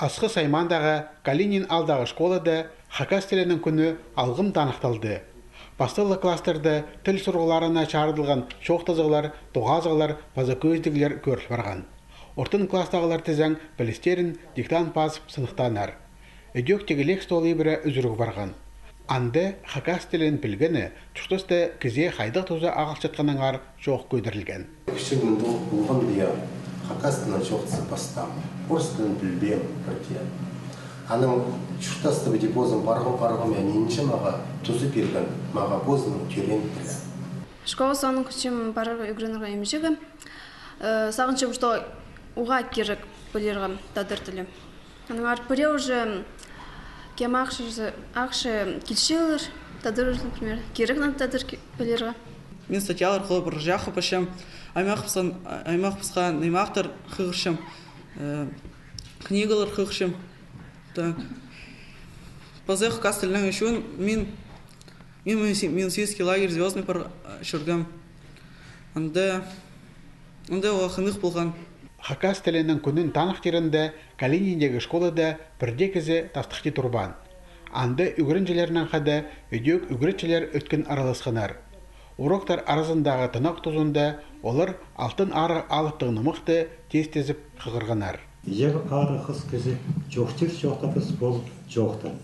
Асқы Саймандағы Калинин алдағы школада хакас тілінің күні алғым танықталды. Бастылы кластерді тіл сұрғыларына чарыдылған шоқтазығылар, тоғазығылар, базакөздігілер көріл барған. Ортын кластағылар тізәң білістерін диктан пасып сынықтанар. Өдек тегелек столы бірі үзіргі барған. Анды хакас тілін білгені чұқтысты кізе қайдық тұзы ағылшытқаныңар жоқ көдірілген. Кішігінді ұлғын бия хакас тілін жоқтысы бастам. Орыс тілін білбем бірде. Аның чұқтасты біде бозым барғым әненші маға тұзы берген маға бозының түрен тілі. Школа соның күшім барығы үгірінірға емешегі. Сағыншы бұшты уға керек білерғім дадыр тілі. Аның арпыре уже кем ақшы келшелер, дадыр, например, керек надо дадыр білерға. Мен статьялар қылып жақы пашым, аймақ пысқа наймақтар қығыршым, книгалар қығыршым. Позы хакас тілінің үшін мен медицинский лагерь звездный пар шүргім. Анда оға қынық болған. Хакас тілінің күнін танық терінде Калининдегі школада бірде кезі тастықти тұрбан. Анды үгірінчелерінен қады өдек үгірінчелер өткен араласқанар. Уроктар арасындағы тынақ тұзында олар алтын ары алыптығыны мұқты тез-тезіп қығырғанар. Егер ары қыз кезі жоқтыр жоқтапыз болып жоқтыр.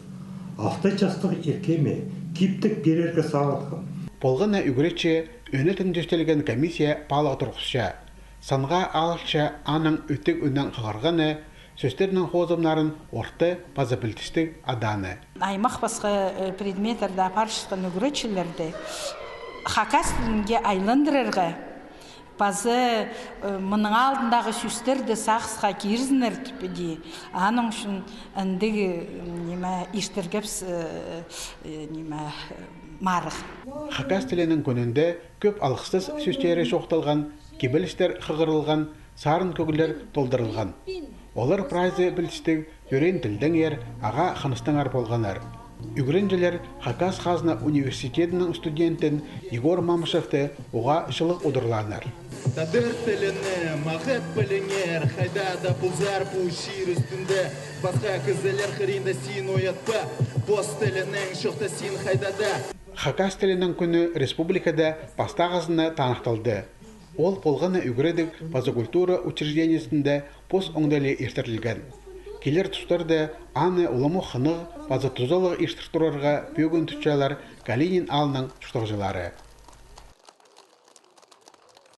Авто жастық еркеме, киптік берерге сағылқым. Болғына үгіретші өні түндестелген комиссия палық тұрқысша. Санға алықша аның өттік үннен қығырғаны, сөстерінің қозымнарын орты базабілтістік аданы. Аймақ басқа предметтерді апаршысқан үгіретшілерді хакас тілінге айландырырға базы мұның алдындағы сөстерді сақсыға керізінер түпіде. Аның үшін әндігі іштергепс марық. Хакас тілінің күнінде көп алықсыз сөстері шоқталған, кебілістер қығырылған, сарын көгілер толдырылған. Олар прайзы білістік өрен тілдің ер аға қаныстыңар болғанар. Үгірінжелер Хакас Қазына университетінің студентін Егор Мамышевті оға жылық ұдырланар. Дадыр тіліні мағыт біліңер, қайдада бұлзар бұл шир үстінде, басқа күзелер қырында син оятпа, бос тілінің шықты син қайдада. Хакас тілінің күні республикада бастағызына танықталды. Ол болғаны үгіредік базакультура учреждениесінде пос оңдалі ертірілген. Келер тұстарды аны ұламы қынық база тұзалық ештіртұрарға бөгін түтчалар Калинин алының тұштықжылары.